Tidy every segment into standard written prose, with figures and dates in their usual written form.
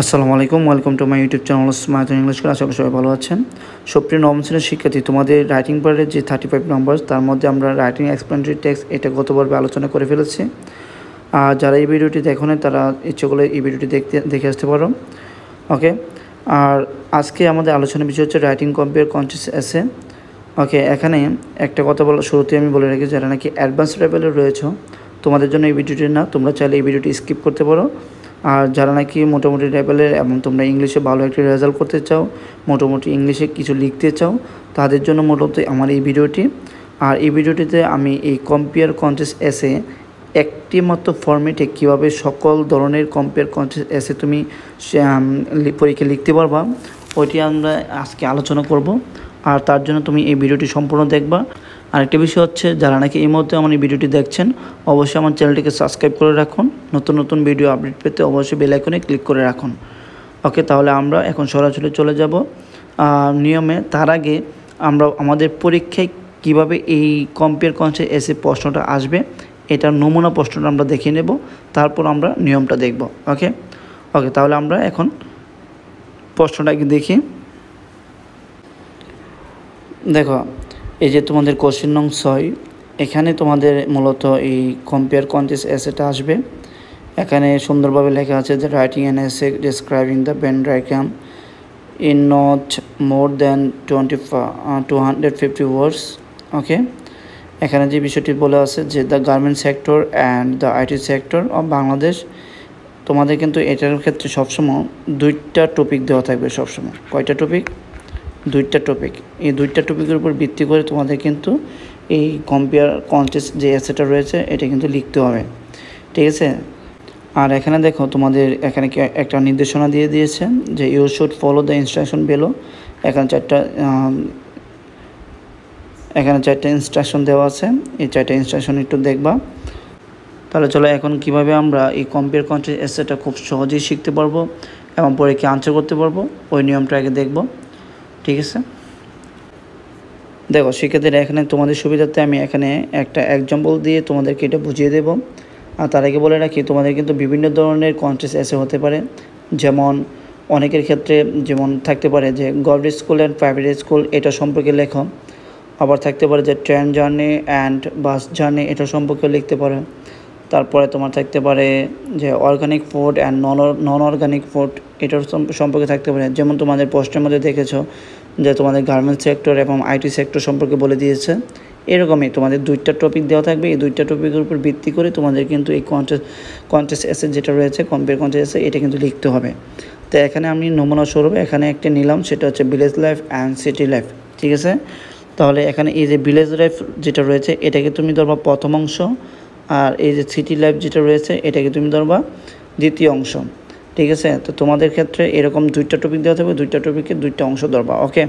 আসসালামু আলাইকুম, welcome to my YouTube channel smart English class. আশা করি সবাই ভালো আছেন। সুপ্রিয় নবম শ্রেণীর শিক্ষার্থী, তোমাদের রাইটিং পার্টের যে 35 নম্বর, তার মধ্যে আমরা রাইটিং এক্সপ্লেনেটরি টেক্সট এটা গতবারে আলোচনা করে ফেলেছি। আর যারা এই ভিডিওটি দেখো না, তারা ইচ্ছে করলে এই ভিডিওটি দেখে আসতে পারো। ওকে, আর আজকে আমাদের আলোচনার বিষয় হচ্ছে রাইটিং কম্পেয়ার কন্টিনিউয়াস এসে। ওকে, এখানে একটা কথা বলা শুরুতে আমি বলে রাখি, যারা নাকি অ্যাডভান্স লেভেলে রয়েছে তোমাদের জন্য এই ভিডিওটি না, তোমরা চাইলে এই ভিডিওটি স্কিপ করতে পারো। আর যারা নাকি মোটামুটি লেভেলের এবং তোমরা ইংলিশে ভালো একটা রেজাল্ট করতে চাও, মোটামুটি ইংলিশে কিছু লিখতে চাও, তাদের জন্য মূলত আমার এই ভিডিওটি। আর এই ভিডিওটিতে আমি এই কম্পেয়ার কন্টেস্ট এসে একটি মাত্র ফর্মেটে কীভাবে সকল ধরনের কম্পেয়ার কন্টেস্ট এসে তুমি পরীক্ষা লিখতে পারবা, ওইটি আমরা আজকে আলোচনা করব। আর তার জন্য তুমি এই ভিডিওটি সম্পূর্ণ দেখবা। আরেকটা বিষয় হচ্ছে, যারা নাকি এই মুহূর্তে আমার এই ভিডিওটি দেখছেন, অবশ্যই আমার চ্যানেলটিকে সাবস্ক্রাইব করে রাখুন। নতুন নতুন ভিডিও আপডেট পেতে অবশ্যই বেল আইকনে ক্লিক করে রাখুন। ওকে, তাহলে আমরা এখন সরাসরি চলে যাব নিয়মে। তার আগে আমরা আমাদের পরীক্ষায় কিভাবে এই কম্পেয়ার কন্টেস্ট এসে প্রশ্নটা আসবে, এটার নমুনা প্রশ্নটা আমরা দেখে নেব, তারপর আমরা নিয়মটা দেখব। ওকে ওকে তাহলে আমরা এখন প্রশ্নটাকে দেখি। দেখো, এই যে তোমাদের কোশ্চেন নং 6, এখানে তোমাদের মূলত এই কম্পেয়ার কন্টেস্ট এসেটা আসবে। এখানে সুন্দরভাবে লেখা আছে যে writing an essay describing the Venn diagram in not more than 250 ওয়ার্ডস। ওকে, এখানে যে বিষয়টি বলে আছে যে the garment sector and the IT sector of Bangladesh. তোমাদের কিন্তু এটার ক্ষেত্রে সবসময় দুইটা টপিক দেওয়া থাকবে সবসময়। কয়টা টপিক? দুইটা টপিক। এই দুইটা টপিকের উপর ভিত্তি করে তোমাদের কিন্তু এই কম্পেয়ার কন্টেস্ট যে এসেটা রয়েছে এটা কিন্তু লিখতে হবে, ঠিক আছে? আর এখানে দেখো, তোমাদের এখানে একটা নির্দেশনা দিয়ে দিয়েছে যে you should follow the instruction below. এখানে চারটা ইনস্ট্রাকশন দেওয়া আছে। এই চারটা ইনস্ট্রাকশন একটু দেখবা। তাহলে চলো এখন কিভাবে আমরা এই কম্পেয়ার কন্টেস্ট এসেটা খুব সহজেই শিখতে পারবো এবং পরীক্ষা আনসার করতে পারবো, ওই নিয়মটা আগে দেখব, ঠিক আছে? দেখো শিক্ষার্থীরা, এখানে তোমাদের সুবিধার্থে আমি এখানে একটা এক্সাম্পল দিয়ে তোমাদেরকে এটা বুঝিয়ে দেব। আর তার আগে বলে রাখি, তোমাদের কিন্তু বিভিন্ন ধরনের কন্টেস্ট এসে হতে পারে। যেমন অনেকের ক্ষেত্রে যেমন থাকতে পারে যে government school and private school এটা সম্পর্কে লেখো। আবার থাকতে পারে যে train journey and bus journey এটা সম্পর্কে লিখতে পারে। তারপরে তোমার থাকতে পারে যে organic food and non organic food এটার সম্পর্কে থাকতে পারে। যেমন তোমাদের পোস্টের মধ্যে দেখেছো যে তোমাদের গার্মেন্টস সেক্টর এবং আইটি সেক্টর সম্পর্কে বলে দিয়েছে। এরকমই তোমাদের দুইটা টপিক দেওয়া থাকবে। এই দুইটা টপিকের উপর ভিত্তি করে তোমাদের কিন্তু এই কন্টেস্ট এসে যেটা রয়েছে কম্পেয়ার কন্টেস্ট এসে এটা কিন্তু লিখতে হবে। তো এখানে আমি নমুনা স্বরূপ এখানে একটা নিলাম, সেটা হচ্ছে village life and city life, ঠিক আছে? তাহলে এখানে এই যে ভিলেজ লাইফ যেটা রয়েছে এটাকে তুমি ধরবা প্রথম অংশ, আর এই যে সিটি লাইফ যেটা রয়েছে এটাকে তুমি ধরবা দ্বিতীয় অংশ, ঠিক আছে? তো তোমাদের ক্ষেত্রে এরকম দুইটা টপিক দেওয়া থাকবে, দুইটা টপিকে দুইটা অংশ ধরবা। ওকে,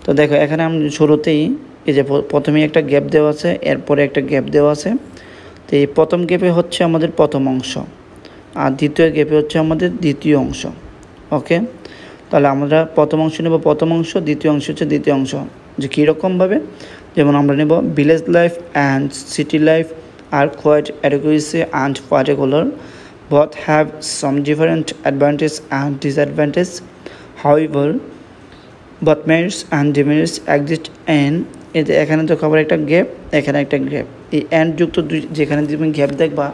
তো দেখো এখানে আমি শুরুতেই এই যে প্রথমেই একটা গ্যাপ দেওয়া আছে, এরপরে একটা গ্যাপ দেওয়া আছে। তো এই প্রথম গ্যাপে হচ্ছে আমাদের প্রথম অংশ, আর দ্বিতীয় গ্যাপে হচ্ছে আমাদের দ্বিতীয় অংশ। ওকে, তাহলে আমরা প্রথম অংশ নেব প্রথম অংশ, দ্বিতীয় অংশ হচ্ছে দ্বিতীয় অংশ। যে কীরকমভাবে, যেমন আমরা নেব village life and city life are quite adequacy and particular. Both have some different advantages and disadvantages. However, both merits and demerits exist in এখানে তো খবর একটা গ্যাপ, এখানে একটা গ্যাপ। এই অ্যান্ড যুক্ত যেখানে তুমি গ্যাপ দেখবা,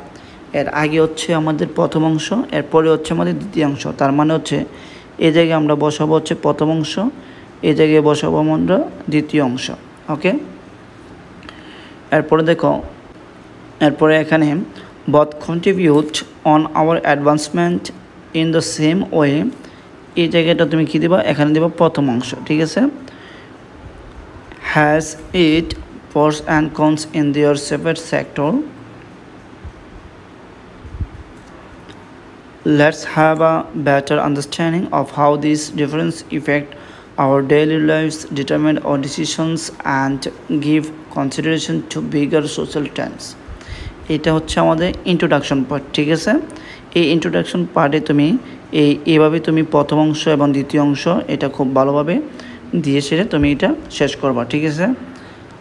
এর আগে হচ্ছে আমাদের প্রথম অংশ, এরপরে হচ্ছে আমাদের দ্বিতীয় অংশ। তার মানে হচ্ছে এই জায়গায় আমরা বসাবো হচ্ছে প্রথম অংশ, এই জায়গায় বসাবো আমরা দ্বিতীয় অংশ। ওকে, এরপরে দেখো, এরপরে এখানে both contribute on our advancement in the same way। এই জায়গাটা তুমি কী দেবা? এখানে দেবা প্রথম অংশ, ঠিক আছে? has it pros and cons in their separate sector। Let's have a better understanding of how these differences affect our daily lives, determine our decisions and give consideration to bigger social trends। এটা হচ্ছে আমাদের introduction part, ঠিক আছে? এই introduction পার্টে তুমি এইভাবে তুমি প্রথম অংশ এবং দ্বিতীয় অংশ এটা খুব ভালোভাবে দিয়ে সেরে তুমি এটা শেষ করবা, ঠিক আছে?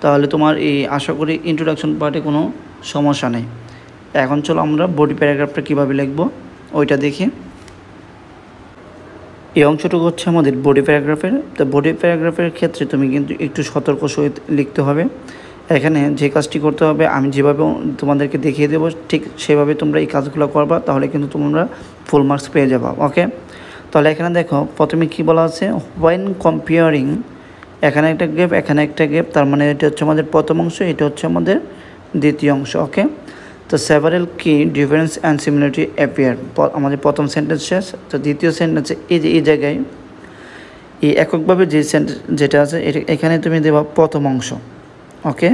তাহলে তোমার এই আশা করি ইন্ট্রোডাকশন পার্টে কোনো সমস্যা নেই। এখন চলো আমরা বডি প্যারাগ্রাফটা কীভাবে লিখব ওইটা দেখি। এই অংশটুকু হচ্ছে আমাদের বডি প্যারাগ্রাফের। তো বডি প্যারাগ্রাফের ক্ষেত্রে তুমি কিন্তু একটু সতর্ক সহিত লিখতে হবে। এখানে যে কাজটি করতে হবে আমি যেভাবে তোমাদেরকে দেখিয়ে দেবো ঠিক সেভাবে তোমরা এই কাজগুলো করবা, তাহলে কিন্তু তোমরা ফুল মার্কস পেয়ে যাবা। ওকে, তাহলে এখানে দেখো প্রথমে কি বলা আছে, হোয়েন কম্পেয়ারিং, এখানে একটা গ্যাপ এখানে একটা গ্যাপ, তার মানে এটা হচ্ছে আমাদের প্রথম অংশ, এটা হচ্ছে আমাদের দ্বিতীয় অংশ। ওকে, তো সেভারেল কি ডিফারেন্স অ্যান্ড সিমিলারিটি অ্যাপিয়ার, আমাদের প্রথম সেন্টেন্স শেষ। তো দ্বিতীয় সেন্টেন্সে এই জায়গায় এই এককভাবে যে সেন্টেন্স যেটা আছে এখানে তুমি দেবা প্রথম অংশ। ওকে,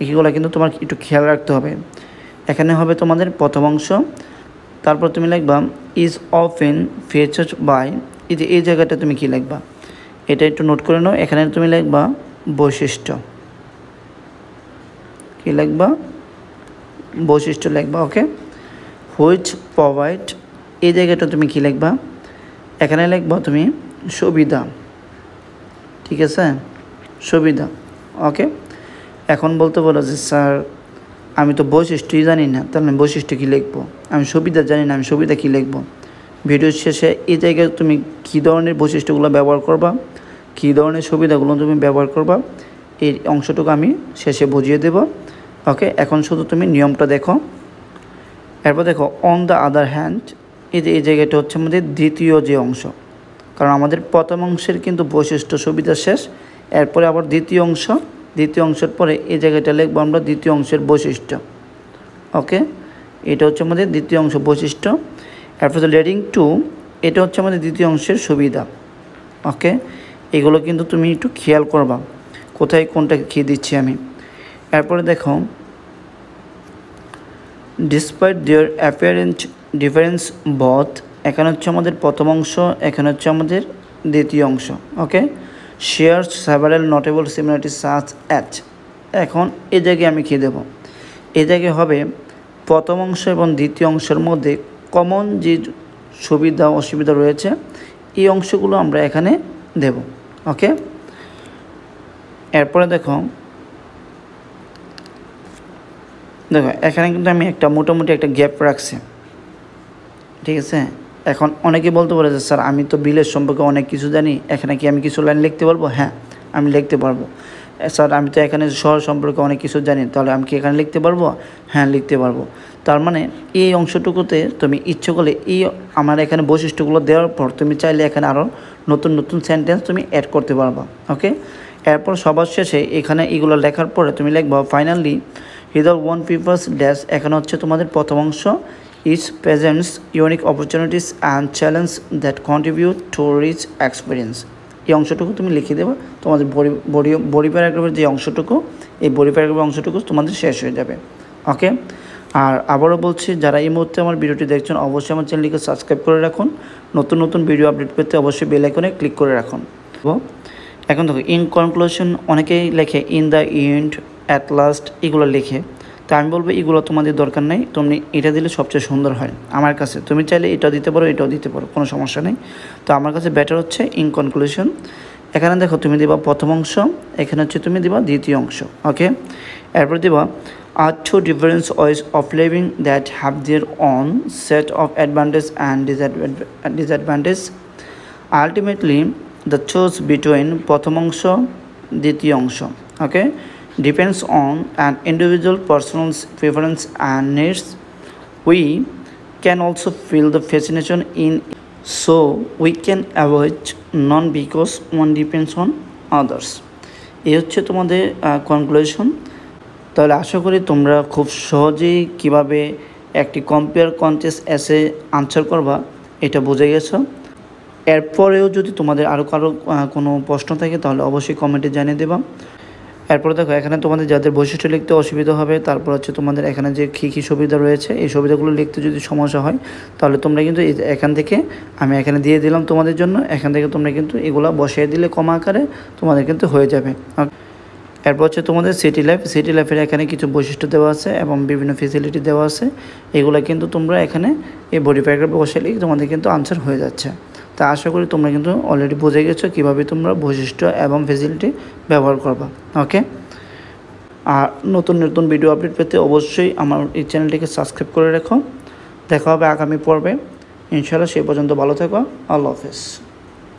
এইগুলো কিন্তু তোমার একটু খেয়াল রাখতে হবে। এখানে হবে তোমাদের প্রথম অংশ, তারপর তুমি লিখবা ইজ অফেন ফিচার্ড বাই, এই জায়গাটা তুমি কি লিখবা এটা একটু নোট করে নাও। এখানে তুমি লিখবা বৈশিষ্ট্য, কি লিখবা বৈশিষ্ট্য লিখবা। ওকে, হুইচ প্রোভাইড, এই জায়গাটা তুমি কি লিখবা, এখানে লিখবা তুমি সুবিধা, ঠিক আছে, সুবিধা। ওকে, এখন বলতে বলো যে স্যার আমি তো বৈশিষ্ট্যই জানি না, তাহলে আমি বৈশিষ্ট্য কী লিখবো, আমি সুবিধা জানি না, আমি সুবিধা কী লিখবো। ভিডিওর শেষে এই জায়গায় তুমি কী ধরনের বৈশিষ্ট্যগুলো ব্যবহার করবা, কী ধরনের সুবিধাগুলো তুমি ব্যবহার করবা, এই অংশটুকু আমি শেষে বুঝিয়ে দেব। ওকে, এখন শুধু তুমি নিয়মটা দেখো। এরপর দেখো অন দ্য আদার হ্যান্ড, এই জায়গাটা হচ্ছে আমাদের দ্বিতীয় যে অংশ, কারণ আমাদের প্রথম অংশের কিন্তু বৈশিষ্ট্য সুবিধা শেষ, এরপরে আবার দ্বিতীয় অংশের পরে এই জায়গাটা লিখবো আমরা দ্বিতীয় অংশের বৈশিষ্ট্য। ওকে, এটা হচ্ছে আমাদের দ্বিতীয় অংশ বৈশিষ্ট্য। এরপর লেডিং টু, এটা হচ্ছে আমাদের দ্বিতীয় অংশের সুবিধা। ওকে, এগুলো কিন্তু তুমি একটু খেয়াল করবা কোথায় কোনটা কী দিচ্ছি আমি। এরপরে দেখো ডিসপাইট দেয়ার অ্যাপিয়ারেন্ট ডিফারেন্স বথ, এখানে হচ্ছে আমাদের প্রথম অংশ, এখানে হচ্ছে আমাদের দ্বিতীয় অংশ। Okay, share several notable similarities such as, এখন এই জায়গায় আমি কী দেবো, এই জায়গায় হবে প্রথম অংশ এবং দ্বিতীয় অংশের মধ্যে কমন যে সুবিধা অসুবিধা রয়েছে এই অংশগুলো আমরা এখানে দেব। ওকে, এরপরে দেখো এখানে কিন্তু আমি একটা মোটামুটি একটা গ্যাপ রাখছি, ঠিক আছে। এখন অনেকে বলতে পারে যে স্যার আমি তো বিলের সম্পর্কে অনেক কিছু জানি, এখানে কি আমি কিছু লাইন লিখতে পারবো? হ্যাঁ, আমি লিখতে পারবো। স্যার আমি তো এখানে শহর সম্পর্কে অনেক কিছু জানি, তাহলে আমি কি এখানে লিখতে পারবো? হ্যাঁ, লিখতে পারবো। তার মানে এই অংশটুকুতে তুমি ইচ্ছে করলে এই আমার এখানে বৈশিষ্ট্যগুলো দেওয়ার পর তুমি চাইলে এখানে আরও নতুন নতুন সেন্টেন্স তুমি অ্যাড করতে পারবা। ওকে, এরপর সবার শেষে এখানে এগুলো লেখার পরে তুমি লিখবা ফাইনালি হিদার ওয়ান পিপলস ড্যাশ, এখানে হচ্ছে তোমাদের প্রথম অংশ is presents unique opportunities and challenge that contribute to reach experience, এই অংশটুকু তুমি লিখে দেবে। তোমাদের বডি প্যারাগ্রাফের যে অংশটুকু, এই বডি প্যারাগ্রাফের অংশটুকু তোমাদের শেষ হয়ে যাবে। ওকে, আর আবারও বলছি যারা এই মুহূর্তে আমার ভিডিওটি দেখছেন অবশ্যই আমার চ্যানেলটিকে সাবস্ক্রাইব করে রাখুন, নতুন নতুন ভিডিও আপডেট পেতে অবশ্যই বেল আইকনে ক্লিক করে রাখুন। এখন দেখো ইন কনক্লুশন, অনেকেই লেখে in the end, at last, এগুলো লেখে। তো আমি বলবো এগুলো তোমাদের দরকার নেই, তুমি এটা দিলে সবচেয়ে সুন্দর হয় আমার কাছে। তুমি চাইলে এটাও দিতে পারো, এটাও দিতে পারো, কোনো সমস্যা নেই। তো আমার কাছে বেটার হচ্ছে ইন কনক্লুশন। এখানে দেখো তুমি দিবা প্রথম অংশ, এখানে হচ্ছে তুমি দিবা দ্বিতীয় অংশ। ওকে, এরপর দিবা are two different ways of living that have their own set of advantage and disadvantage, ultimately they choose between প্রথম অংশ দ্বিতীয় অংশ। ওকে, depends on an individual person's preference and needs. We can also feel the fascination in, so we can avoid none because one depends on others. এই হচ্ছে তোমাদের conclusion. তাহলে আশা করি তোমরা খুব সহজেই কিভাবে একটি কম্পেয়ার কন্টেস্ট এসে আনসার করবা এটা বুঝে গেছো। এরপরেও যদি তোমাদের আরও কোনো প্রশ্ন থাকে তাহলে অবশ্যই কমেন্টে জানিয়ে দেবা। এরপরে দেখো এখানে তোমাদের যাদের বৈশিষ্ট্য লিখতে অসুবিধা হবে, তারপর হচ্ছে তোমাদের এখানে যে কী সুবিধা রয়েছে এই সুবিধাগুলো লিখতে যদি সমস্যা হয় তাহলে তোমরা কিন্তু এখান থেকে আমি এখানে দিয়ে দিলাম তোমাদের জন্য, এখান থেকে তোমরা কিন্তু এগুলো বসিয়ে দিলে কমা আকারে তোমাদের কিন্তু হয়ে যাবে। এরপর হচ্ছে তোমাদের সিটি লাইফের এখানে কিছু বৈশিষ্ট্য দেওয়া আছে এবং বিভিন্ন ফেসিলিটি দেওয়া আছে, এগুলো কিন্তু তোমরা এখানে এই বডি প্যারাগ্রাফে বসালে তোমাদের কিন্তু আনসার হয়ে যাচ্ছে। তা আশা করি তোমরা কিন্তু অলরেডি বুঝে গেছো কীভাবে তোমরা বৈশিষ্ট্য এবং ফেসিলিটি ব্যবহার করবা। ওকে, আর নতুন নতুন ভিডিও আপডেট পেতে অবশ্যই আমার এই চ্যানেলটিকে সাবস্ক্রাইব করে রাখো। দেখা হবে আগামী পর্বে ইনশাআল্লাহ। সেই পর্যন্ত ভালো থেকো, আল্লাহ হাফেজ।